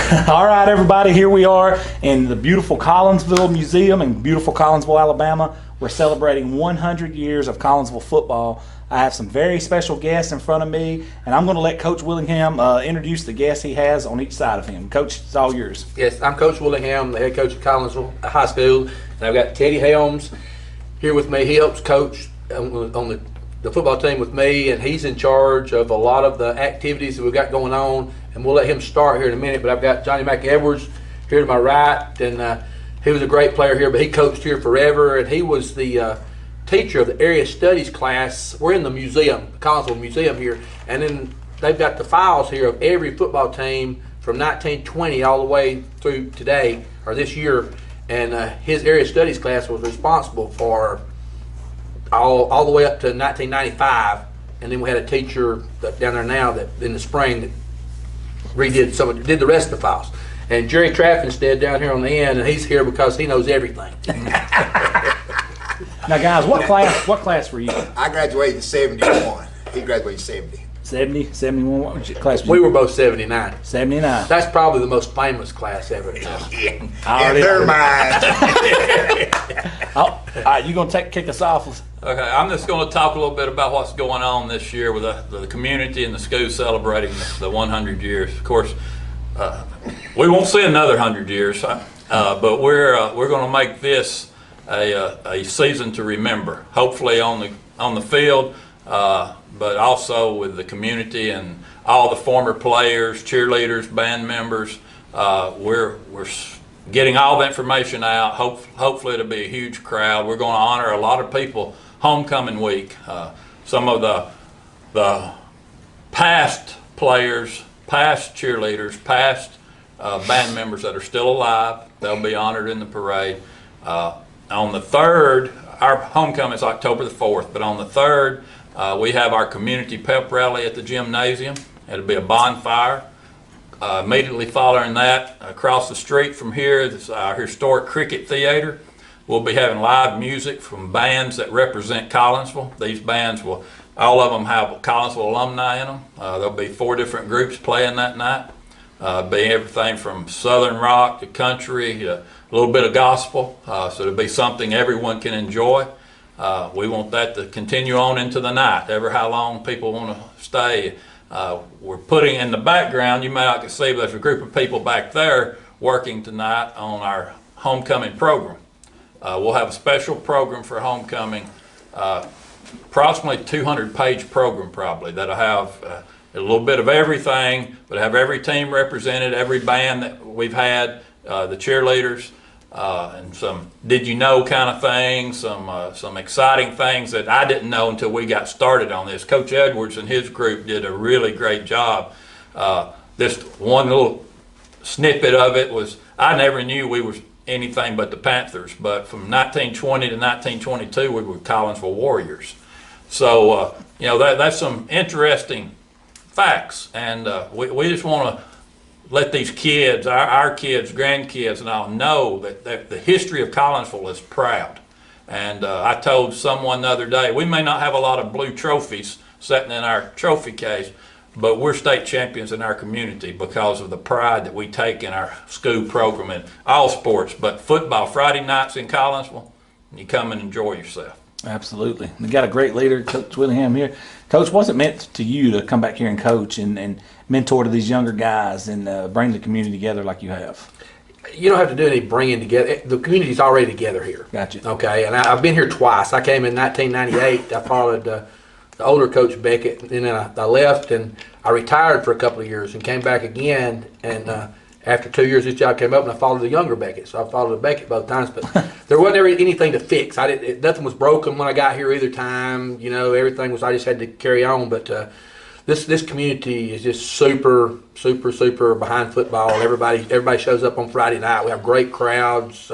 All right, everybody, here we are in the beautiful Collinsville Museum in beautiful Collinsville, Alabama. We're celebrating 100 years of Collinsville football. I have some very special guests in front of me, and I'm going to let Coach Willingham introduce the guests he has on each side of him. Coach, it's all yours. Yes, I'm Coach Willingham, the head coach of Collinsville High School, and I've got Teddy Helms here with me. He helps coach on the football team with me, and he's in charge of a lot of the activities that we've got going on, and we'll let him start here in a minute. But I've got Johnny McEdwards here to my right, and he was a great player here, but he coached here forever, and he was the teacher of the area studies class. We're in the museum, the Collinsville Museum here, and then they've got the files here of every football team from 1920 all the way through today, or this year, and his area studies class was responsible for all the way up to 1995, and then we had a teacher down there now that in the spring that did the rest of the files. And Jerry Traffinstead down here on the end, and he's here because he knows everything. Now, guys, what class were you in? I graduated in 71. He graduated in 70. 70, 71, what class We were both 79. 79. That's probably the most famous class ever. Yeah. In their mind. All right, you going to kick us off? Okay, I'm just going to talk a little bit about what's going on this year with the community and the school celebrating the 100 years. Of course, we won't see another 100 years, but we're going to make this a season to remember. Hopefully on the field, but also with the community and all the former players, cheerleaders, band members. We're getting all the information out. Hopefully it'll be a huge crowd. We're going to honor a lot of people homecoming week. Some of the past players, past cheerleaders, past band members that are still alive, they'll be honored in the parade. On the 3rd, our homecoming is October the 4th, but on the 3rd, we have our community pep rally at the gymnasium. It'll be a bonfire. Immediately following that, across the street from here is our historic cricket theater. We'll be having live music from bands that represent Collinsville. These bands all of them have Collinsville alumni in them. There'll be 4 different groups playing that night. Be everything from southern rock to country, a little bit of gospel. So it'll be something everyone can enjoy. We want that to continue on into the night, ever how long people want to stay. We're putting in the background, you may not can see, but there's a group of people back there working tonight on our homecoming program. We'll have a special program for homecoming, approximately 200-page program probably, that'll have a little bit of everything, but have every team represented, every band that we've had, the cheerleaders, and some did you know kind of things, some exciting things that I didn't know until we got started on this. Coach Edwards and his group did a really great job. This one little snippet of it was, I never knew we were anything but the Panthers, but from 1920 to 1922 we were Collinsville Warriors. So that's some interesting facts, and we just want to let these kids, our kids, grandkids, and all know that the history of Collinsville is proud. And I told someone the other day, we may not have a lot of blue trophies sitting in our trophy case, but we're state champions in our community because of the pride that we take in our school program and all sports. But football, Friday nights in Collinsville, you come and enjoy yourself. Absolutely. We got a great leader, Coach Willingham here. Coach, what's it meant to you to come back here and coach and mentor to these younger guys and bring the community together like you have? You don't have to do any bringing together. The community's already together here. Gotcha. Okay, and I've been here twice. I came in 1998. I followed the older Coach Beckett, and then I left and I retired for a couple of years and came back again. And after 2 years, this job came up, and I followed the younger Beckett. So I followed the Beckett both times, but there wasn't ever anything to fix. Nothing was broken when I got here either time. Everything was. I just had to carry on. But this community is just super, super, super behind football. Everybody shows up on Friday night. We have great crowds.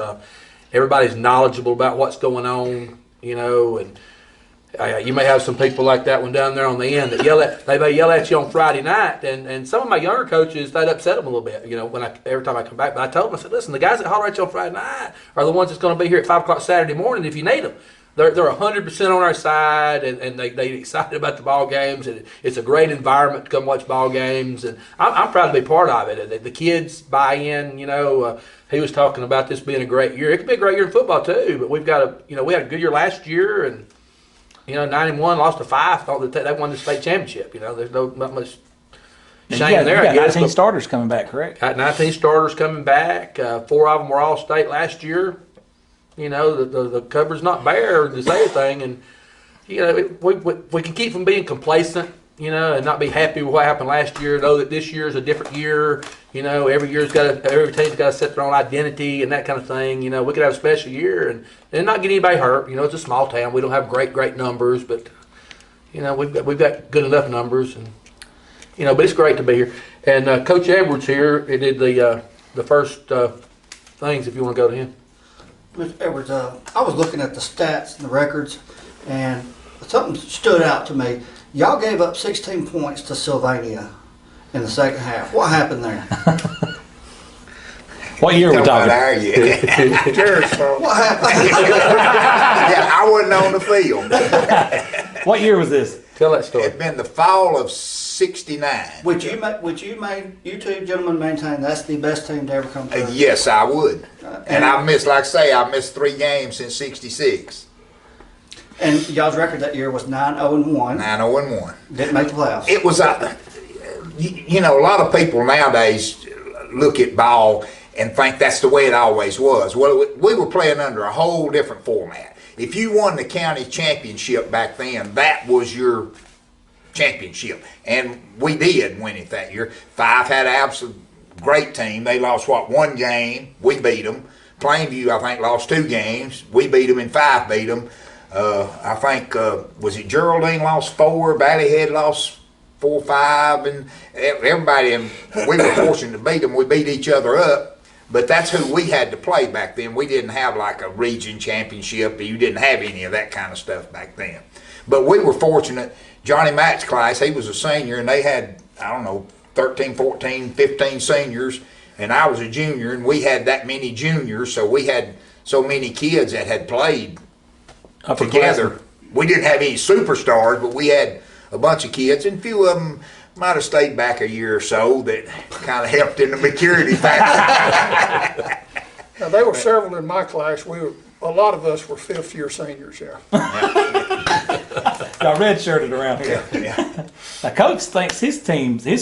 Everybody's knowledgeable about what's going on. And you may have some people like that one down there on the end that they may yell at you on Friday night, and some of my younger coaches, that upset them a little bit, every time I come back. But I told them, I said, listen, the guys that holler at you on Friday night are the ones that's going to be here at 5 o'clock Saturday morning if you need them. they're 100% on our side, and they excited about the ball games, and it's a great environment to come watch ball games, and I'm proud to be part of it. The kids buy in. He was talking about this being a great year. It could be a great year in football too, but we've got we had a good year last year, and 91 lost to 5. Thought that they won the state championship. There's not much shame there. You I got guess, 19 starters coming back, correct? got 19 starters coming back. 4 of them were all state last year. The cover's not bare to say anything, and we can keep from being complacent, and not be happy with what happened last year. Know that this year is a different year. Every team's got to set their own identity and that kind of thing. We could have a special year and not get anybody hurt. It's a small town. We don't have great numbers, but we've got good enough numbers, and but it's great to be here. And Coach Edwards here, he did the first things. If you want to go to him. Mr. Edwards, I was looking at the stats and the records, and something stood out to me. Y'all gave up 16 points to Sylvania in the second half. What happened there? What year are we About talking? our year. Jared's fault. What happened? Yeah, I wasn't on the field. What year was this? Tell that story. It'd been the fall of '69. Which you two gentlemen maintain that's the best team to ever come through. Yes, I would. And I missed, like I say, I missed 3 games since '66. And y'all's record that year was 9-0-1. 9-0-1. Didn't make the playoffs. It was a lot of people nowadays look at ball and think that's the way it always was. Well, we were playing under a whole different format. If you won the county championship back then, that was your championship, and we did win it that year. 5 had an absolute great team. They lost 1 game, we beat them. Plainview, I think, lost 2 games, we beat them, and 5 beat them. I think was it Geraldine lost 4, Valleyhead lost 4 or 5, and everybody. And we were fortunate to beat them. We beat each other up, but that's who we had to play back then. We didn't have like a region championship. You didn't have any of that kind of stuff back then. But we were fortunate. Johnny Mack's class, he was a senior, and they had, 13, 14, 15 seniors, and I was a junior, and we had that many juniors, so we had so many kids that had played together. We didn't have any superstars, but we had a bunch of kids, and a few of them might have stayed back a year or so that kind of helped in the maturity factor. Now, there were several in my class. A lot of us were 5th-year seniors, yeah. Y'all red-shirted around here. Yeah. Now, Coach thinks his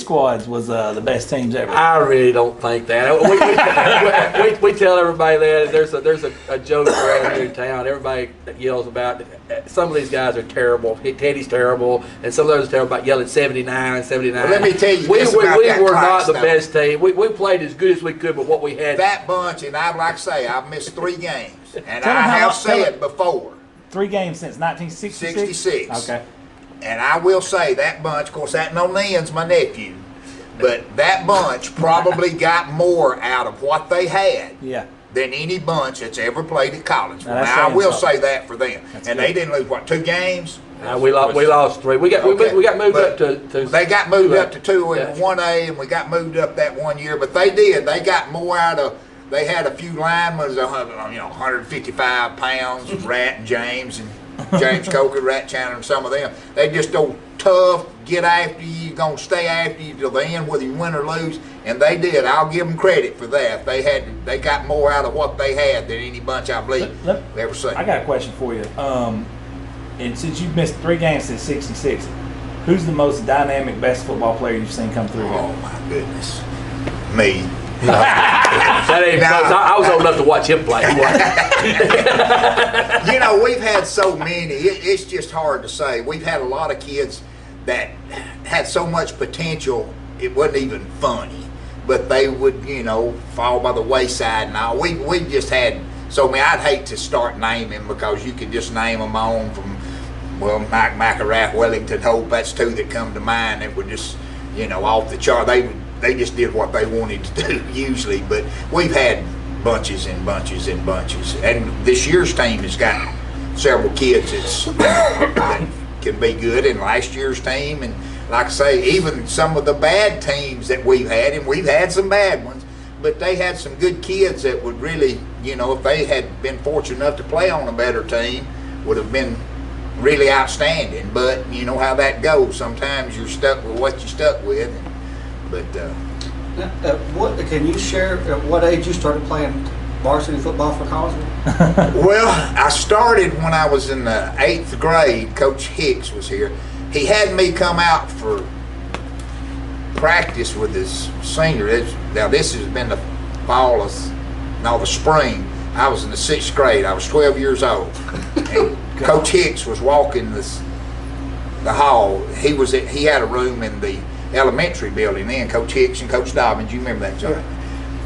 squads was the best teams ever. I really don't think that. We tell everybody that. There's a joke around here in town. Everybody yells about some of these guys are terrible. Teddy's terrible, and some of those are terrible about yelling 79, 79. Well, let me tell you we this about that were not class, the though. best team. We played as good as we could, but what we had. That bunch, and I'd like to say, I've missed 3 games, and Tell I them how have much- tell said it. before, 3 games since 1966? 66. Okay. and I will say that bunch, of course, that no Lynn's my nephew, but that bunch probably got more out of what they had Yeah. than any bunch that's ever played at Collinsville. Now, that's Now, I saying will something. say that for them. That's And good. they didn't lose, what, 2 games? We lost 3. We got Okay. we got moved But up to. They got moved up to 2 in Yeah. 1A, and we got moved up that 1 year. But they did. They got more out of. They had a few linemen, 155 pounds. Rat and James Coker, Rat Chandler, and some of them. They just go tough, get after you, gonna stay after you till the end, whether you win or lose. And they did. I'll give them credit for that. They got more out of what they had than any bunch I believe Let- I've ever seen. I got a question for you. And since you've missed 3 games since '66, who's the most dynamic, best football player you've seen come through Oh here? my goodness, me. That ain't close. I was old enough to watch him play. He wasn't. We've had so many. It's just hard to say. We've had a lot of kids that had so much potential, it wasn't even funny. But they would, fall by the wayside and all. We just had so many. I'd hate to start naming because you could just name them on from, Mike McElrath, Wellington Hope. That's 2 that come to mind that were just, off the chart. They just did what they wanted to do usually. But we've had bunches and bunches and bunches. And this year's team has got several kids that can be good in last year's team. And like I say, even some of the bad teams that we've had, and we've had some bad ones, but they had some good kids that would really, if they had been fortunate enough to play on a better team, would have been really outstanding. But you know how that goes. Sometimes you're stuck with what you're stuck with. But What can you share? At what age you started playing varsity football for Collinsville? well, I started when I was in the 8th grade. Coach Hicks was here. He had me come out for practice with his senior. Now this has been the fall of, no, the spring. I was in the 6th grade. I was 12 years old. And Coach Hicks was walking the hall. He had a room in the elementary building then. Coach Hicks and Coach Dobbins. You remember that, John? Yeah.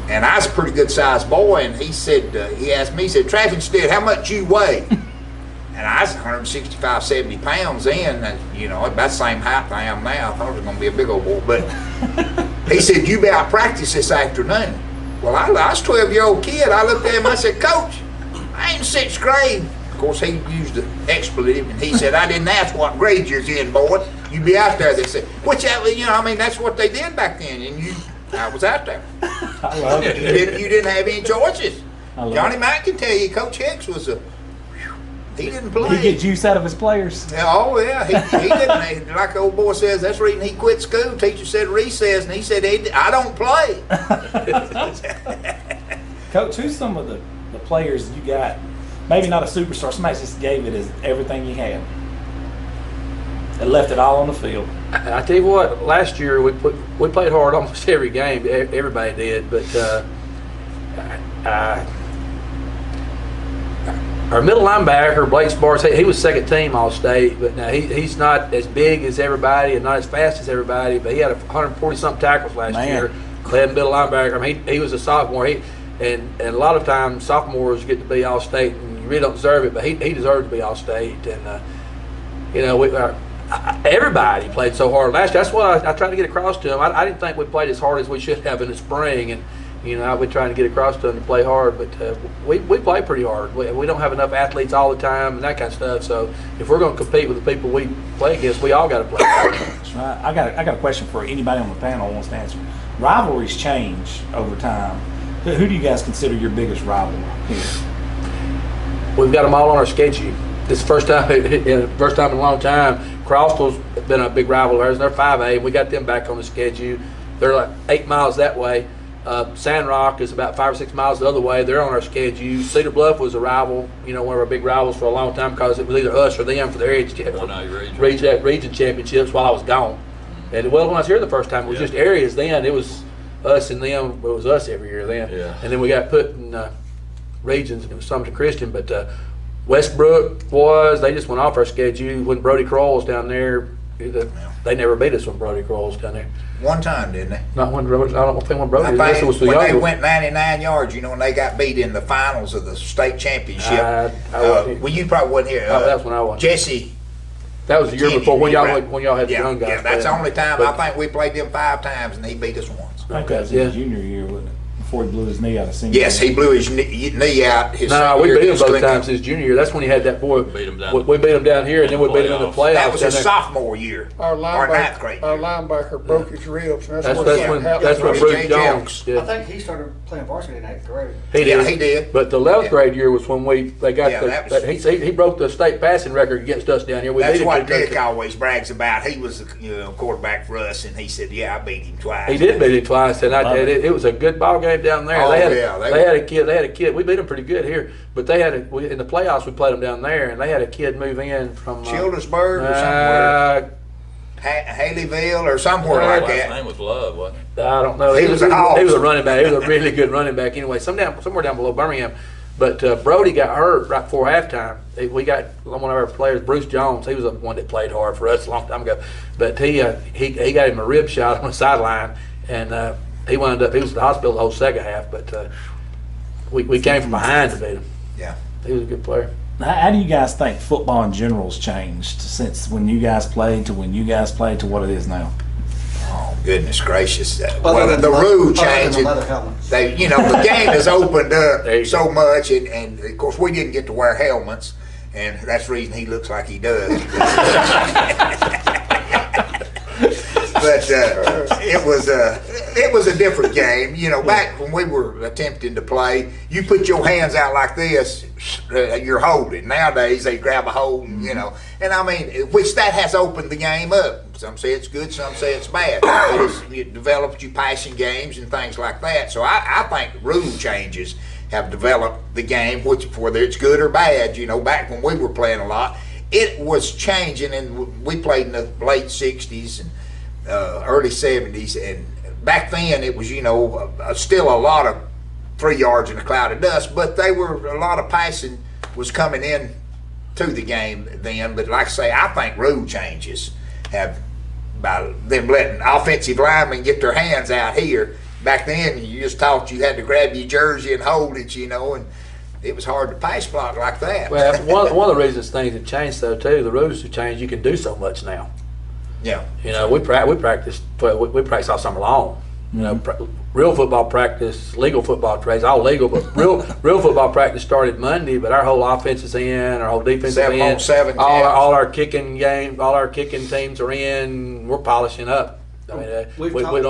And I was a pretty good sized boy. And he said, he asked me, he said, Traffinstead, how much you weigh? And I was 165, 70 pounds then, and, you know, about the same height I am now. I thought I was going to be a big old boy. But he said, you be out practice this afternoon. Well, I was a 12-year-old kid. I looked at him, I said, Coach, I ain't in 6th grade. Of course, he used an expletive, and he said, I didn't ask what grade you're in, boy. You be out there. They said, which, you know, I mean, that's what they did back then, and I was out there. I love it. You didn't have any choices. Johnny Mack can tell you, Coach Hicks was he didn't play. He get juice out of his players. Oh, yeah, he didn't. Like the old boy says, that's the reason he quit school. Teacher said recess, and he said, I don't play. Coach, who's some of the players you got, maybe not a superstar, somebody just gave it as everything you had and left it all on the field? I tell you what, last year we played hard almost every game. Everybody did, but our middle linebacker, Blake Sparks, he was second team All-State, but now he's not as big as everybody and not as fast as everybody, but he had 140-something tackles last year. Led middle linebacker. I mean, he was a sophomore. And a lot of times sophomores get to be All-State, and you really don't deserve it, but he deserved to be All-State. And, you know, everybody played so hard last year. That's what I tried to get across to him. I didn't think we played as hard as we should have in the spring, and you know, I've been trying to get across to them to play hard, but we play pretty hard. We don't have enough athletes all the time and that kind of stuff. So if we're going to compete with the people we play against, we all got to play hard. That's right. I got a question for anybody on the panel who wants to answer. Rivalries change over time. Who do you guys consider your biggest rival here? We've got them all on our schedule. This is the first time in a long time. Crossville's been a big rival of ours. They're 5A. We got them back on the schedule. They're like 8 miles that way. Sand Rock is about 5 or 6 miles the other way. They're on our schedule. Cedar Bluff was a rival, you know, one of our big rivals for a long time because it was either us or them for their region championships while I was gone. And well, when I was here the first time, it was just areas then. It was us and them. It was us every year then. Yeah. And then we got put in regions, and it was Sumter Christian. But Westbrook they just went off our schedule when Brody Kroll was down there. They never beat us when Brody Kroll was down there. One time, didn't they? Not when Brody. I don't think when Brody. I think was when they went 99 yards, you know, when they got beat in the finals of the state championship. Well, you probably wasn't here. That's when I was. Jesse. That was the year before when y'all had the young guys. Yeah, that's the only time. I think we played them 5 times, and he beat us once. I think that was his junior year, wasn't it? Before he blew his knee out of senior. Yes, he blew his knee out. No, we beat him both times his junior year. That's when he had that boy. We beat him down here, and then we beat him in the playoffs. That was his sophomore year. Our linebacker broke his ribs. And that's when Bruce Jones did. I think he started playing varsity in 8th grade. He did. But the 11th grade year was when they got he broke the state passing record against us down here. That's what Dick always brags about. He was the quarterback for us, and he said, "Yeah, I beat him twice." He did beat him twice, and it was a good ball game down there. They had a kid. We beat them pretty good here, but they had in the playoffs we played them down there, and they had a kid move in from Childersburg or somewhere, Haleyville or somewhere like that. His name was Love, wasn't it? I don't know. He was a running back. He was a really good running back. Anyway, somewhere down below Birmingham. But Brody got hurt right before halftime. We got one of our players, Bruce Jones. He was the one that played hard for us a long time ago. But he got him a rib shot on the sideline, and he wound up. He was at the hospital the whole second half. But we came from behind to beat him. Yeah, he was a good player. How do you guys think football in general has changed since when you guys played to when you guys played to what it is now? Oh, goodness gracious! Well, the rule changed. The game has opened up so much, and of course we didn't get to wear helmets, and that's the reason he looks like he does. but it was a different game. You know, back when we were attempting to play, you put your hands out like this, you're holding. Nowadays they grab a hold, and, you know, and I mean, which that has opened the game up. Some say it's good, some say it's bad. It developed you passing games and things like that. So I think rule changes have developed the game, which whether it's good or bad. You know, back when we were playing a lot, it was changing, and we played in the late '60s and early '70s, and back then it was, you know, still a lot of 3 yards in a cloud of dust, but they were a lot of passing was coming in to the game then. But like I say, I think rule changes have, by them letting offensive linemen get their hands out here. Back then, you just thought you had to grab your jersey and hold it, you know, and it was hard to pass block like that. Well, one of the reasons things have changed, though, too, the rules have changed. You can do so much now. Yeah. You know, we practice all summer long. You know, real football practice, legal football practice, all legal, but real football practice started Monday. But our whole offense is in, our whole defense is in. 7-on-7 all our kicking game, all our kicking teams are in. We're polishing up. I mean,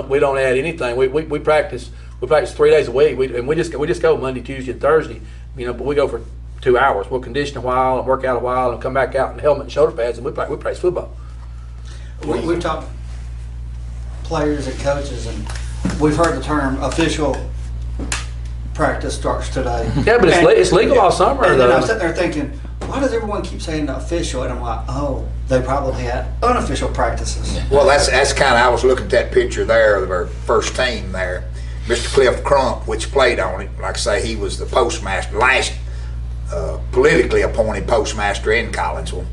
we don't add anything. We practice 3 days a week. We just go Monday, Tuesday, and Thursday. You know, but we go for 2 hours. We'll condition a while and work out a while and come back out in helmet and shoulder pads, and we practice football. We've talked players and coaches, and we've heard the term official practice starts today. Yeah, but it's legal all summer. And then I'm sitting there thinking, why does everyone keep saying official? And I'm like, oh, they probably had unofficial practices. Well, that's kind of, I was looking at that picture there of our first team there. Mr. Cliff Crump, which played on it, like I say, he was the postmaster, last politically appointed postmaster in Collinsville.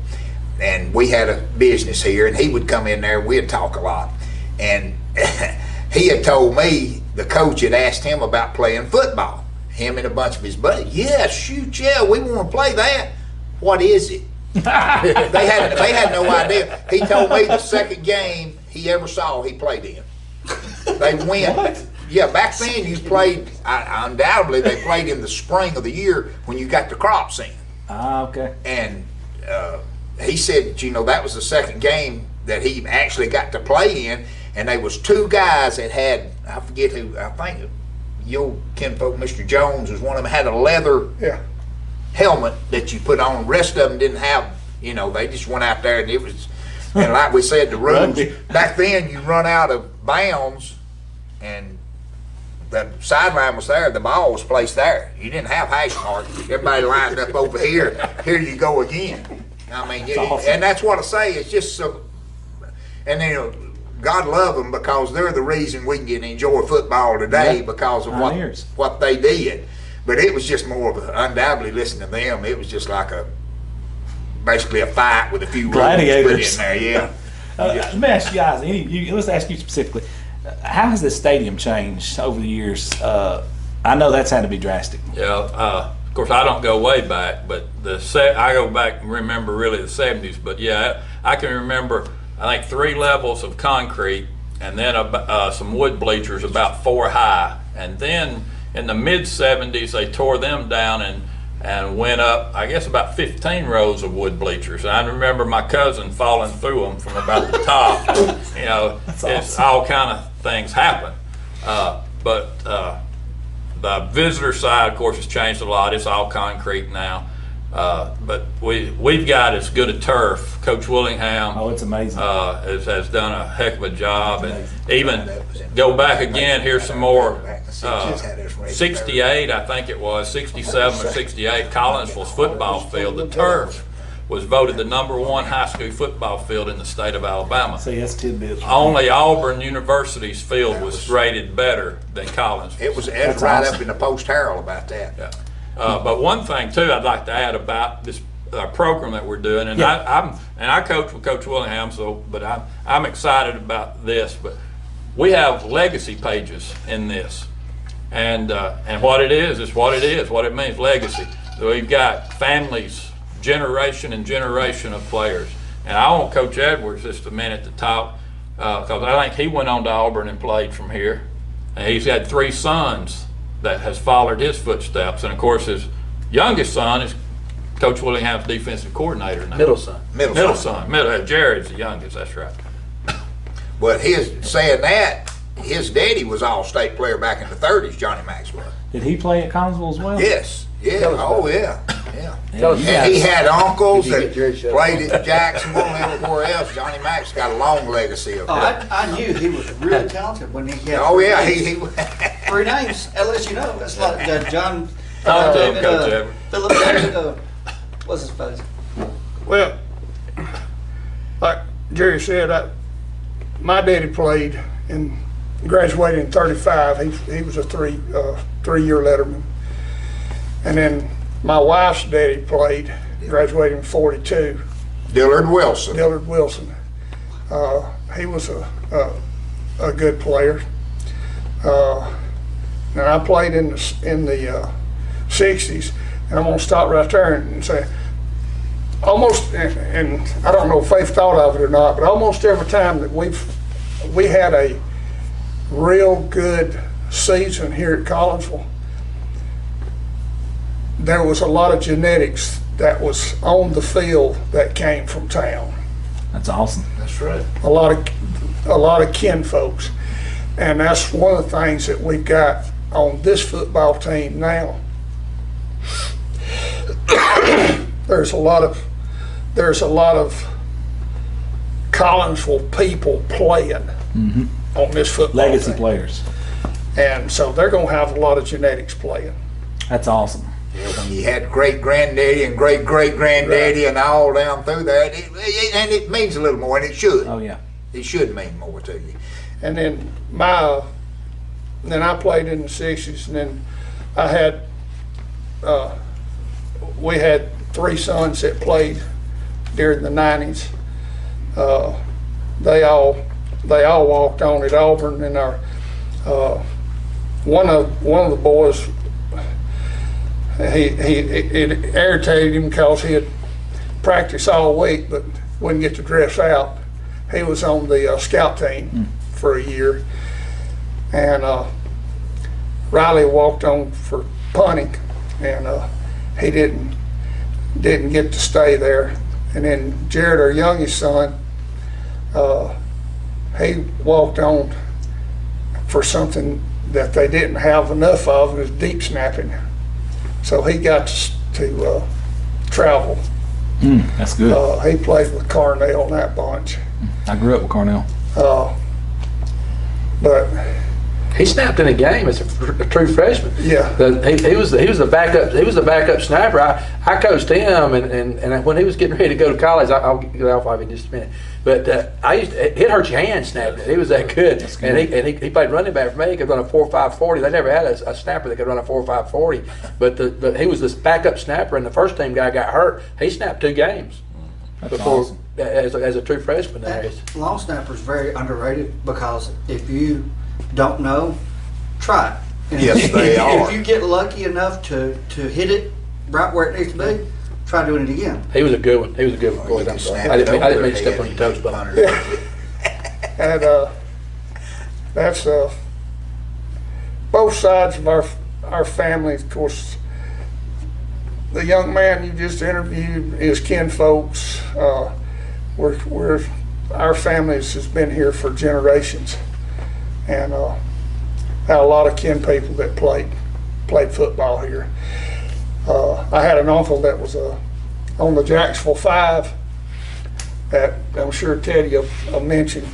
And we had a business here, and he would come in there, we'd talk a lot. And he had told me, the coach had asked him about playing football, him and a bunch of his buddies. Yeah, shoot, yeah, we want to play that. What is it? they had no idea. He told me the second game he ever saw he played in. They went. What? Yeah, back then you played, undoubtedly they played in the spring of the year when you got the crops in. Ah, okay. And he said, you know, that was the second game that he actually got to play in, and there was 2 guys that had, I forget who, I think your kinfolk, Mr. Jones, was one of them, had a leather helmet that you put on. The rest of them didn't have, you know, they just went out there, and it was, and like we said, the rules, back then you run out of bounds, and the sideline was there, the ball was placed there. You didn't have hash marks. Everybody lined up over here. Here you go again. I mean, awesome. And that's what I say. It's just so, and then, you know, God love them, because they're the reason we can enjoy football today, because of what they did. But it was just more of undoubtedly listening to them. It was just like basically a fight with a few gladiators rules put in there. Yeah. Let me ask you guys. Let's ask you specifically. How has this stadium changed over the years? I know that's had to be drastic. Yeah, of course I don't go way back, but I go back and remember really the 70s. But yeah, I can remember, I think 3 levels of concrete, and then some wood bleachers about 4 high. And then in the mid 70s they tore them down and went up, I guess, about 15 rows of wood bleachers. And I remember my cousin falling through them from about the top. You know, it's all kind of things happen. But the visitor side, of course, has changed a lot. It's all concrete now. But we've got as good a turf. Coach Willingham, it's amazing. Has done a heck of a job. And even go back again, here's some more. 68, I think it was, 67 or 68, Collinsville's football field, the turf, was voted the #1 high school football field in the state of Alabama. See, that's tidbits. Only Auburn University's field was rated better than Collinsville. It was right up in the Post-Herald about that. Yeah. But one thing too I'd like to add about this program that we're doing, and I coach with Coach Willingham, but I'm excited about this. But we have legacy pages in this, and what it is what it is. What it means, legacy. So we've got families, generation and generation of players, and I want Coach Edwards just a minute to talk, because I think he went on to Auburn and played from here, and he's had 3 sons that has followed his footsteps, and of course his youngest son is Coach Willingham's defensive coordinator now. Middle son. Middle son. Jared's the youngest, that's right. But saying that, his daddy was all-state player back in the 30s, Johnny Maxwell. Did he play at Collinsville as well? Yes, yeah, oh yeah, yeah. Tell us And he had uncles Did you that get Jerry shut played at Jacksonville and everywhere else. Johnny Mack's got a long legacy of Oh, that. I knew he was really talented when he had. Oh three yeah, names. he Three names, unless you know. That's like John. Talk to him, David, Coach Everett. Philip David, what's his face? Well, like Jerry said, my daddy played and graduated in '35. He was a three-year letterman. And then my wife's daddy played, graduated in '42. Dillard Wilson. Dillard Wilson. He was a good player. And I played in the '60s, and I'm gonna stop right there and say, almost, and I don't know if Faith thought of it or not, but almost every time that we had a real good season here at Collinsville, there was a lot of genetics that was on the field that came from town. That's awesome. That's right. A lot of kin folks, and that's one of the things that we've got on this football team now. There's a lot of Collinsville people playing on this football Legacy team. players. And so they're going to have a lot of genetics playing. That's awesome. When you had great-granddaddy and great-great-granddaddy and all down through there, and it means a little more, and it should. Oh yeah. It should mean more to you. And then I played in the '60s, and then I had we had three sons that played during the '90s. They all walked on at Auburn, and our one of the boys, it irritated him because he had practiced all week but wouldn't get to dress out. He was on the scout team for a year, and Riley walked on for punting, and he didn't get to stay there. And then Jared, our youngest son, he walked on for something that they didn't have enough of, was deep snapping. So he got to travel. That's good. He played with Carnell in that bunch. I grew up with Cornell. But He snapped in a game as a true freshman. Yeah. He was the backup snapper. I coached him, and when he was getting ready to go to college, I'll get off of it in just a minute. But it hurt your hand snapping. He was that good. And he played running back for me. He could run a 4.5 40. They never had a snapper that could run a 4.5 40. But he was this backup snapper, and the first team guy got hurt. He snapped 2 games before awesome. as a true freshman. There. Long snapper is very underrated because if you don't know, try it. And Yes, they are. If you get lucky enough to hit it right where it needs to be, try doing it again. He was a good one. Boys, I'm sorry. I didn't mean to step on your toes, but and that's both sides of our family. Of course, the young man you just interviewed is kin folks. We're our families has been here for generations, and had a lot of kin people that played football here. I had an uncle that was on the Jacksonville 5 that I'm sure Teddy will mention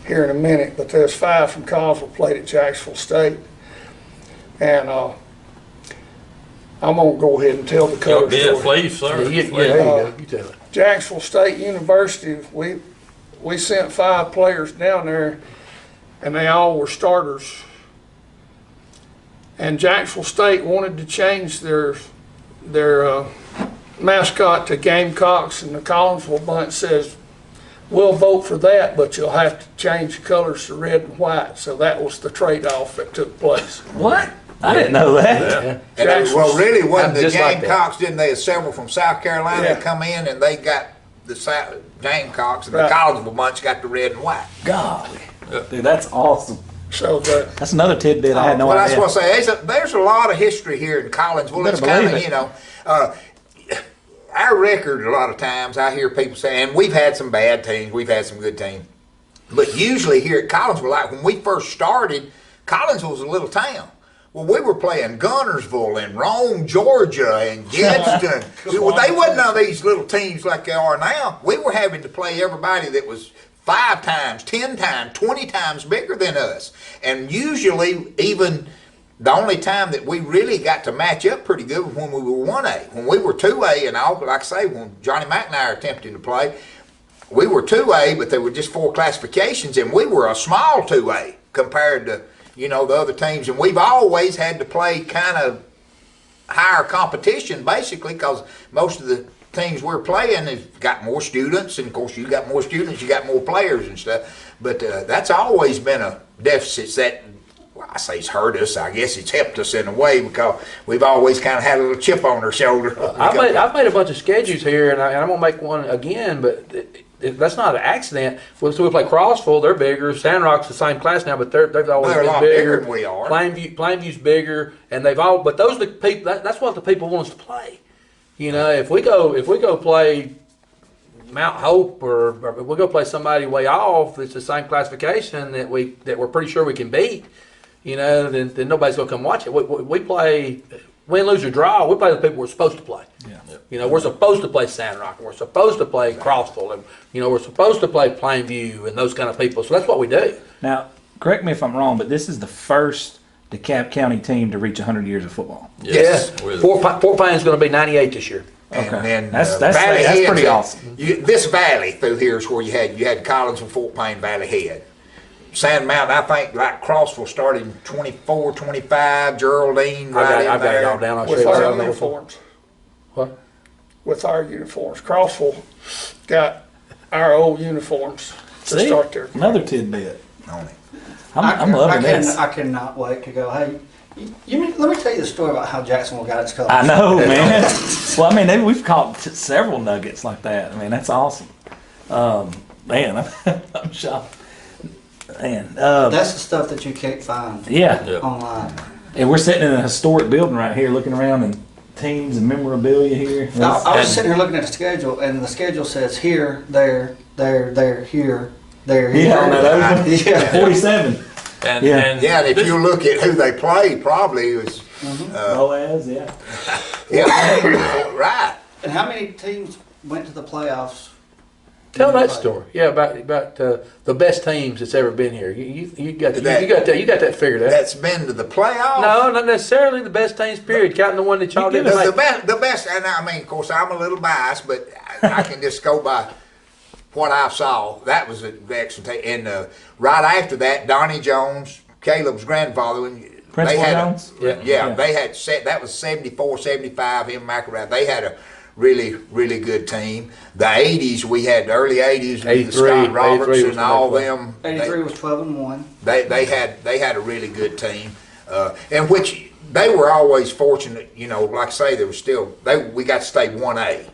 here in a minute, but there's 5 from Collinsville played at Jacksonville State. And I'm going to go ahead and tell the cover Yeah, story. please, sir. there you go. You tell it. Jacksonville State University, we sent 5 players down there, and they all were starters. And Jacksonville State wanted to change their mascot to Gamecocks, and the Collinsville bunch says, we'll vote for that, but you'll have to change the colors to red and white. So that was the trade-off that took place. What? I didn't know that. Yeah. And it, well, really, wasn't the Just like that. Gamecocks, didn't they? Several from South Carolina Yeah. that come in, and they got the Gamecocks, and Right. the Collinsville bunch got the red and white. Golly. Dude, that's awesome. So That's another tidbit I had no Well, idea. that's what I say. There's a lot of history here in Collinsville. Better It's kind believe of, it. you know, our record a lot of times I hear people say, and we've had some bad teams, we've had some good teams. But usually here at Collinsville, like when we first started, Collinsville was a little town. Well, we were playing Gunnersville and Rome, Georgia, and Gadsden. Well, they wasn't none of these little teams like they are now. We were having to play everybody that was 5 times, 10 times, 20 times bigger than us. And usually, even the only time that we really got to match up pretty good was when we were 1A. When we were 2A and all, like I say, when Johnny Mack and I are attempting to play, we were 2A, but there were just 4 classifications, and we were a small 2A compared to, you know, the other teams. And we've always had to play kind of higher competition, basically, because most of the teams we're playing have got more students, and of course you got more students, you got more players and stuff. But that's always been a deficit that, well, I say it's hurt us. I guess it's helped us in a way because we've always kind of had a little chip on our shoulder. I've made a bunch of schedules here, and I'm gonna make one again, but that's not an accident. So we play Crossville; they're bigger. Sandrock's the same class now, but they've always They're a been lot bigger. bigger than we are. Plainview's bigger, and they've all. But those are the people. That's what the people want us to play. You know, if we go play Mount Hope, or if we go play somebody way off, it's the same classification that we're pretty sure we can beat. You know, then nobody's gonna come watch it. We play, win, lose, or draw. We play the people we're supposed to play. Yeah. You know, we're supposed to play Sandrock, and we're supposed to play Crossville, and you know, we're supposed to play Plainview and those kind of people. So that's what we do. Now, correct me if I'm wrong, but this is the first DeKalb County team to reach 100 years of football. Yes. Fort Payne's going to be 98 this year. And Okay. then That's Valley pretty Head's awesome. This valley through here is where you had Collins and Fort Payne, Valley Head. Sand Mountain, I think, like Crossville started in 24, 25, Geraldine, right I've in got it all there. down. I'll show With you. our uniforms. What? With our uniforms. Crossville got our old uniforms to See? start their. Another tidbit. On it. I'm loving this. I cannot wait to go. Hey, let me tell you the story about how Jacksonville got its colors. I know, man. Well, I mean, we've caught several nuggets like that. I mean, that's awesome. Man, I'm shocked. Man, That's the stuff that you can't find yeah. online. And we're sitting in a historic building right here, looking around and teams and memorabilia here. I was sitting here looking at the schedule, and the schedule says here, there, here, there, here. Yeah, on that open. Yeah. 47. And, Yeah. and Yeah, and if this- you look at who they played, probably it was, Boaz, yeah. yeah, right. And how many teams went to the playoffs? Tell that story. Yeah, about the best teams that's ever been here. You got that figured out. That's been to the playoffs. No, not necessarily the best teams. Period. Counting the one that y'all didn't The make. best, and I mean, of course, I'm a little biased, but I can just go by what I saw. That was an excellent. And right after that, Donnie Jones, Caleb's grandfather, Principal Jones? Yeah, they had set. That was 74, 75. Him, McElrath. They had a really, really good team. The 80s, we had the early 80s, with 83, Scott Roberts 83 was and all the them. 83 was 12-1. They had a really good team, and which they were always fortunate. You know, like I say, there was still we got to stay 1A,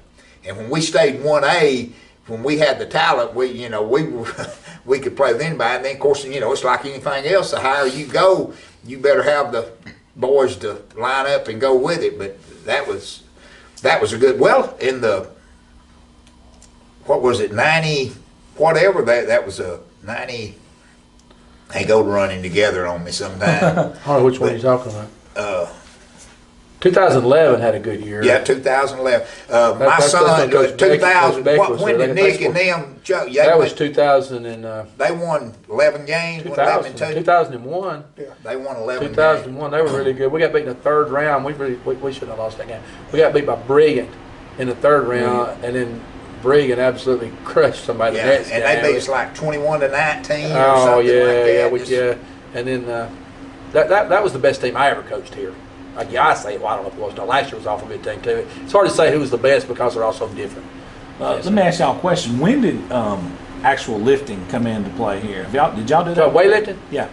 and when we stayed 1A, when we had the talent, we were we could play with anybody. And then of course, it's like anything else. The higher you go, you better have the boys to line up and go with it. But that was a good. Well, in the what was it, 90 whatever, that was a 90. They go running together on me sometime. I don't know which one you're talking about. 2011 had a good year. Yeah, 2011. My that's son, Coach Beck- 2000. Coach Beck was When there. did They Nick and scored- them? Yeah, That was 2000 and they won 11 games. 11 2000, two. 2001. They won 11 games. 2001, they were really good. We got beat in the third round. We shouldn't have lost that game. We got beat by Brilliant in the third round, and then Brilliant absolutely crushed somebody. Yeah, the next and game. they beat us like 21-19 or Oh something yeah, like that. yeah, and then that was the best team I ever coached here. I say, well, I don't know if it was. No, last year was an awful good team too. It's hard to say who was the best because they're all so different. Let me ask y'all a question. When did actual lifting come into play here? Did y'all do So that? weightlifting, Yeah.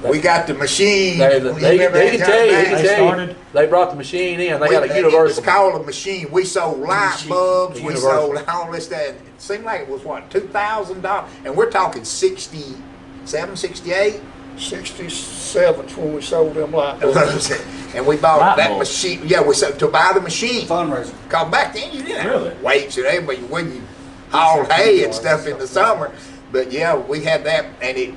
We got the machine. they You can remember that, tell you, John? he can They tell you. started? They brought the machine in. They got a It's universal. called a machine. We sold light bulbs. We Universal. sold all this stuff. It seemed like it was what, $2,000, and we're talking 67, 68. 67's when we sold them light bulbs. And we bought Light that bulbs. machine. Yeah, we sold to buy the machine. Fundraiser. Cause back then you didn't Really? have weights and everything. When you hauled hay and stuff in the summer, But yeah, we had that, and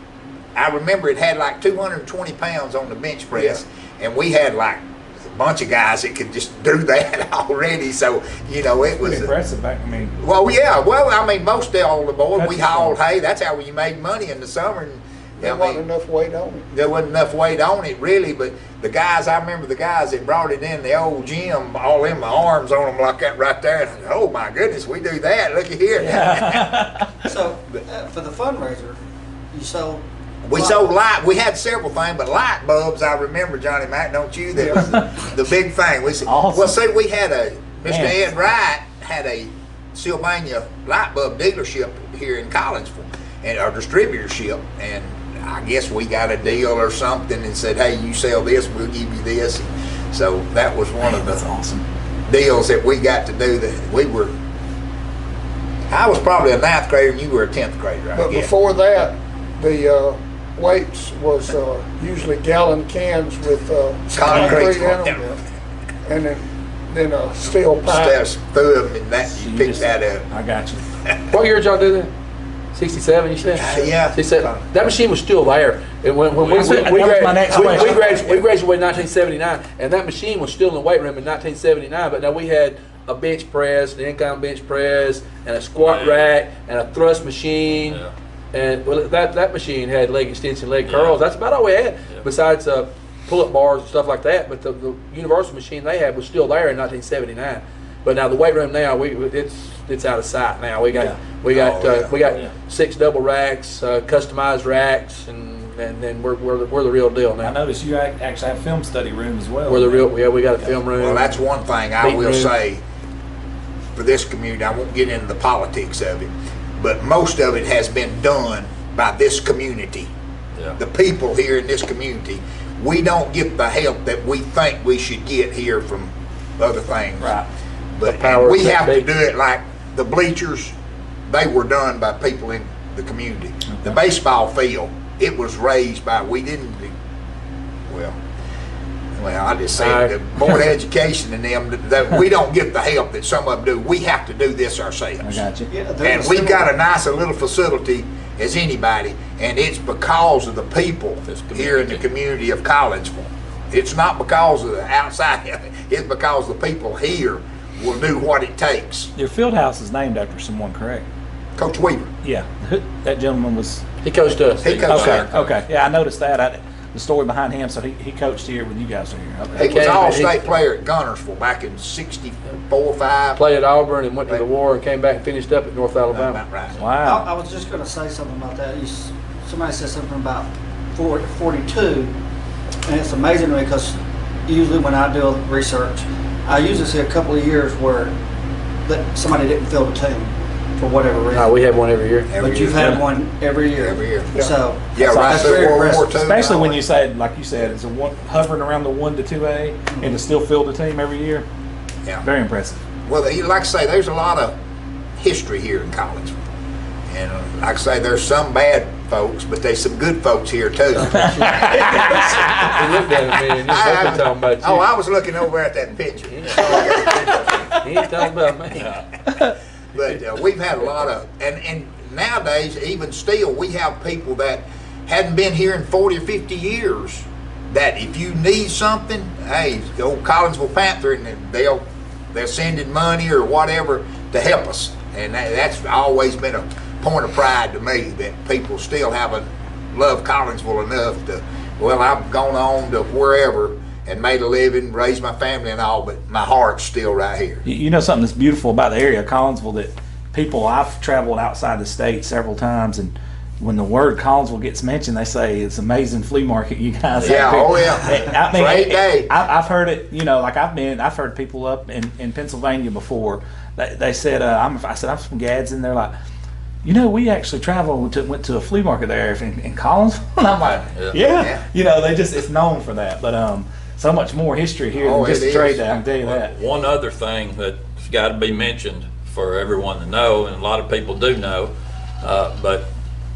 I remember it had like 220 pounds on the bench press, and we had like a bunch of guys that could just do that already. So it was Pretty impressive. I mean, well, yeah. Well, I mean, most of all the boys, we That's hauled strong. hay. That's how you made money in the summer. And, There wasn't enough weight on it. there wasn't enough weight on it really, but the guys, I remember the guys that brought it in the old gym, all in my arms on them like that right there. And, oh my goodness, we do that. Look at here. So, for the fundraiser, you sold. We sold light. We had several things, but light bulbs. I remember, Johnny Mac, don't you? That was the big thing. Awesome. Well, see, we had Mr. Man. Ed Wright had a Sylvania light bulb dealership here in Collinsville, and our distributorship, and I guess we got a deal or something and said, hey, you sell this, we'll give you this. So that was one of that's the awesome. deals that we got to do. I was probably a 9th grader and you were a 10th grader, I But guess. before that, the weights was usually gallon cans with Concrete. concrete in them, and then a steel pipe. Steps through them and that, So you you picked just- that up. I got you. What year did y'all do that? 67, you said? Yeah. 67. That machine was still there. And when we That was my next question. graduated in 1979, and that machine was still in the weight room in 1979. But now we had a bench press, an incline bench press, and a squat rack, and a thrust machine. Yeah. And well, that machine had leg extension, leg Yeah. curls. That's about all we had, Yeah. besides pull-up bars and stuff like that. But the universal machine they had was still there in 1979. But now the weight room now, it's out of sight now. We got Yeah. we got Oh, yeah. we got Yeah. 6 double racks, customized racks, and then we're the real deal I now. noticed you actually have film study room as well. We're the real. Yeah, we got a film room. Well, that's one thing I Meeting will room. say for this community. I won't get into the politics of it, but most of it has been done by this community. Yeah. The people here in this community, we don't get the help that we think we should get here from other things. Right. But The powers we that have to be. do it like the bleachers. They were done by people in the community. The baseball field, it was raised by, we didn't do, well, I just say the Board of Education and them, that we don't get the help that some of them do. We have to do this I ourselves. got you. Yeah, there's And a we've got similar- a nice little facility as anybody, and it's because of the people This here in the community of Collinsville. It's not because of the outside, it's because the people here will do what it takes. Your field house is named after someone, correct? Coach Weaver, Yeah. That gentleman was. He coached us. he coached Okay. there. Okay. Yeah, I noticed that. The story behind him. So he coached here when you guys were here. Okay. He was came- all-state player at Gunnersville back in '64, '65. Played at Auburn and went to the war and came back and finished up at North Alabama. About right. I Wow. was just going to say something about that. Somebody said something about 42, and it's amazing to me because usually when I do research, I usually see a couple of years where somebody didn't fill the team for whatever reason. No, we have one every year. Every But you've year. had one every year. Every year. So Yeah, right that's through very World War impressive. II. Especially when you said, like you said, it's hovering around the 1 to 2A, and to still field the team every year. Yeah. Very impressive. Well, like I say, there's a lot of history here in Collinsville. And like I say, there's some bad folks, but there's some good folks here too. He looked at me and he was talking about you. Oh, I was looking over at that picture. He ain't talking about me. But we've had a lot of, and nowadays, even still, we have people that hadn't been here in 40 or 50 years, that if you need something, hey, go Collinsville Panther, and they're sending money or whatever to help us. And that's always been a point of pride to me, that people still haven't loved Collinsville enough to, well, I've gone on to wherever and made a living, raised my family and all, but my heart's still right here. You know something that's beautiful about the area of Collinsville, that people, I've traveled outside the state several times, and when the word Collinsville gets mentioned, they say it's amazing flea market you guys Yeah, have here. oh yeah. I mean, Great day. I've heard it, like I've heard people up in Pennsylvania before. They said, I said, I'm from Gads, and they're like, we actually went to a flea market there in Collinsville. And I'm like, Yeah. yeah. It's known for that. But so much more history here Oh, than just it the trade is. day, I can tell you that. One other thing that's got to be mentioned for everyone to know, and a lot of people do know, but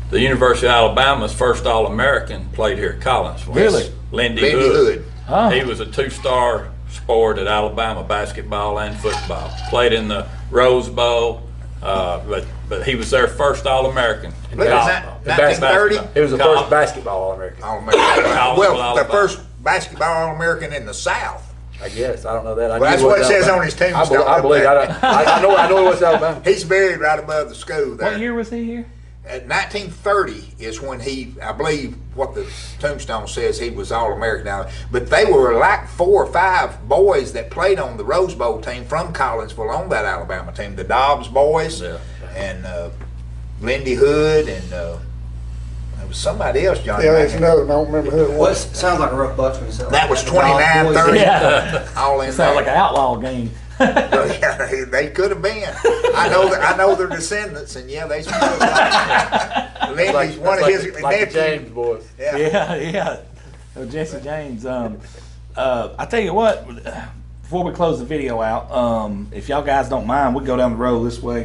the University of Alabama's first All-American played here at Collinsville. Really? Lindy Lindy Hood. Hood. Oh. He was a 2-star sport at Alabama, basketball and football. Played in the Rose Bowl, but he was their first All-American. Look, is that 1930? It was the first basketball All-American. Well, the first basketball All-American in the South. I guess. I don't know that. Well, that's what it says on his tombstone. I believe. I know it was Alabama. He's buried right above the school there. What year was he here? 1930 is when I believe what the tombstone says, he was All-American now. But they were like 4 or 5 boys that played on the Rose Bowl team from Collinsville on that Alabama team. The Dobbs boys and Lindy Hood and there was somebody else, Johnny. Yeah, there's another, I don't remember who it Well, it was. sounds like a rough bunch when you say That was the Dog 29, Boys. 30. Yeah. All in It sounds there. like an outlaw game. Yeah, they could have been. I know their descendants, and yeah, they smell like Lindy's one of his like the nephews. James boys. Yeah. Yeah. Oh, Jesse James. I tell you what, before we close the video out, if y'all guys don't mind, we go down the road this way.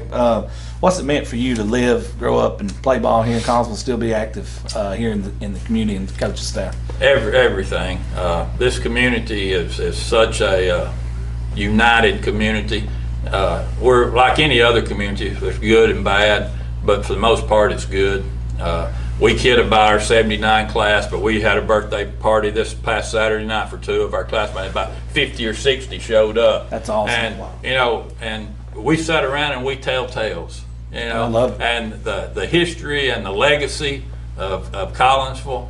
What's it meant for you to live, grow up, and play ball here in Collinsville, still be active here in the community and the coaching staff? Everything. This community is such a united community. We're like any other community. There's good and bad, but for the most part, it's good. We kid about our 79 class, but we had a birthday party this past Saturday night for 2 of our classmates. About 50 or 60 showed up. That's awesome. And and we sat around and we tell tales. I love it. And the history and the legacy of Collinsville.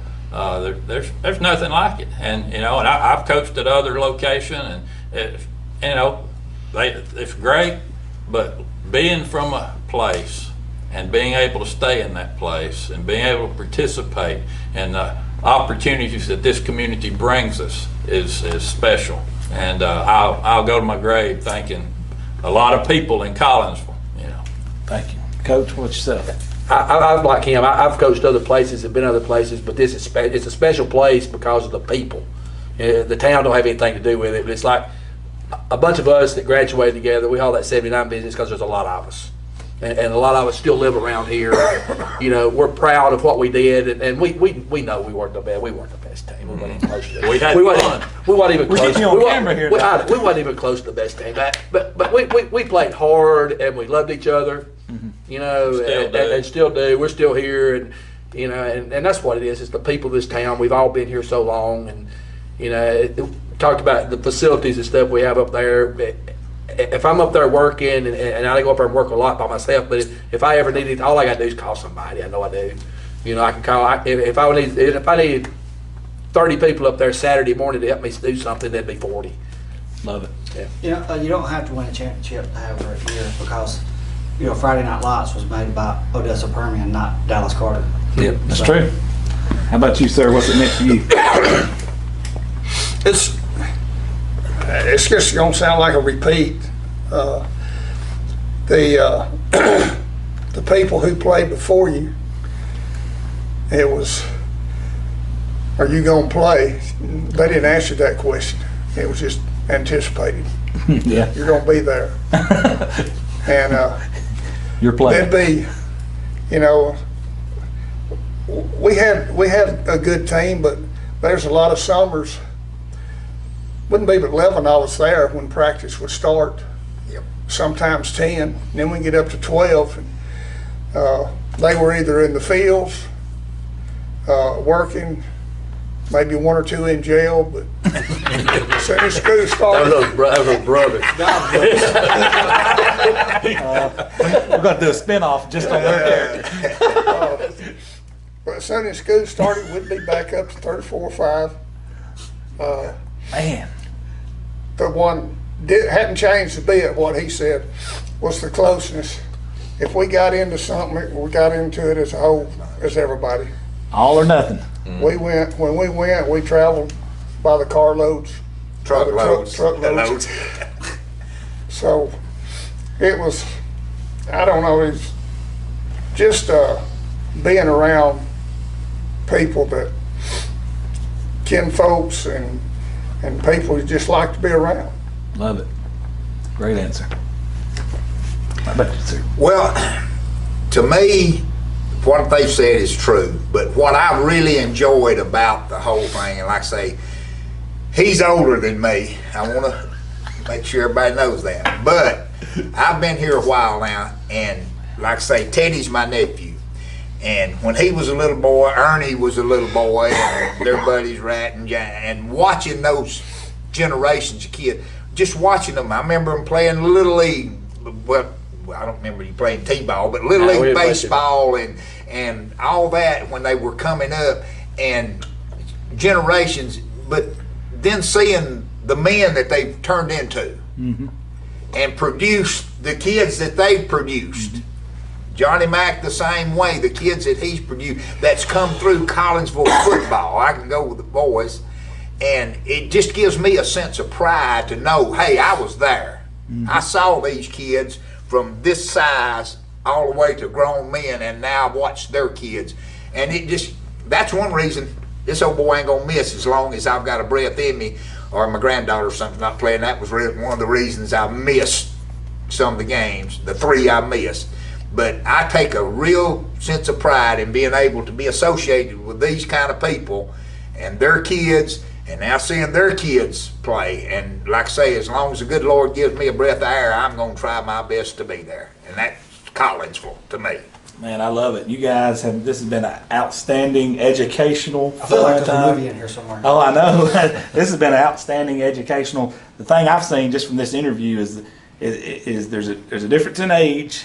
There's nothing like it. And and I've coached at other locations, and it's great, but being from a place and being able to stay in that place and being able to participate in the opportunities that this community brings us is special. And I'll go to my grave thanking a lot of people in Collinsville. Thank you. Coach, what yourself? I'm like him. I've coached other places and been other places, but this is it's a special place because of the people. The town don't have anything to do with it, but it's like a bunch of us that graduated together. We haul that 79 business because there's a lot of us, and a lot of us still live around here. We're proud of what we did, and we know we weren't the best. We weren't the best team. We weren't even close to that. We had fun. We weren't even We're close. getting you on camera here. We weren't even close to the best team. But we played hard and we loved each other. And still do. We're still here, and and that's what it is. It's the people of this town. We've all been here so long, and talked about the facilities and stuff we have up there. If I'm up there working, and I go up there and work a lot by myself, but if I ever need it, all I got to do is call somebody. I know I do. I can call. If I need 30 people up there Saturday morning to help me do something, that'd be 40. Love it. Yeah. You don't have to win a championship to have her here because Friday Night Lights was made by Odessa Permian, not Dallas Carter. Yep, that's true. How about you, sir? What's it meant for you? It's just gonna sound like a repeat. The people who played before you, it was, are you gonna play? They didn't answer that question. It was just anticipated. Yeah. You're gonna be there. And You're playing. it'd be, we had a good team, but there's a lot of summers. Wouldn't be but 11 of us there when practice would start. Yep. Sometimes 10. And then we get up to 12. And, they were either in the fields, working, maybe 1 or 2 in jail. But as soon as school started, That was those brothers. We're going to do a spinoff just on their character. but as soon as school started, we'd be back up to 34 or 5. Man. The one hadn't changed a bit. What he said was the closeness. If we got into something, we got into it as a whole, as everybody. All or nothing. When we traveled by the carloads, Truckloads. truckloads. So it was, I don't know, it's just being around people that kin folks and people you just like to be around. Love it. Great answer. How about you, sir? Well, to me, what they've said is true, but what I really enjoyed about the whole thing, and like I say, he's older than me. I want to make sure everybody knows that. But I've been here a while now, and like I say, Teddy's my nephew. And when he was a little boy, Ernie was a little boy, and their buddies Rat and Jan, and watching those generations of kids, just watching them. I remember them playing Little League. Well, I don't remember you playing T-ball, but Little League baseball and all that when they were coming up, and generations. But then seeing the men that they've turned into and produced the kids that they've produced. Johnny Mack the same way, the kids that he's produced, that's come through Collinsville football. I can go with the boys, and it just gives me a sense of pride to know, hey, I was there. I saw these kids from this size all the way to grown men, and now I've watched their kids. And it just, that's one reason this old boy ain't gonna miss as long as I've got a breath in me, or my granddaughter or something not playing. That was really one of the reasons I missed some of the games, the 3 I missed. But I take a real sense of pride in being able to be associated with these kind of people and their kids, and now seeing their kids play. And like I say, as long as the good Lord gives me a breath of air, I'm going to try my best to be there. And that's Collinsville to me. Man, I love it. You guys have, this has been an outstanding educational I feel like there's a time. movie in here somewhere. Oh, I know. This has been an outstanding educational. The thing I've seen just from this interview is there's a difference in age,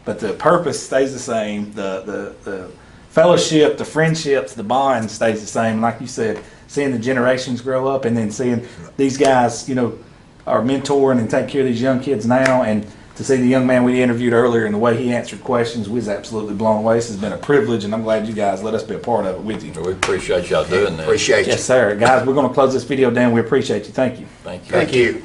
but the purpose stays the same. The fellowship, the friendships, the bond stays the same. Like you said, seeing the generations grow up, and then seeing these guys, you know, are mentoring and taking care of these young kids now, and to see the young man we interviewed earlier and the way he answered questions, we was absolutely blown away. This has been a privilege, and I'm glad you guys let us be a part of it with you. We appreciate y'all doing that. Appreciate you. Yes, sir. Guys, we're going to close this video down. We appreciate you. Thank you. Thank you. Thank you.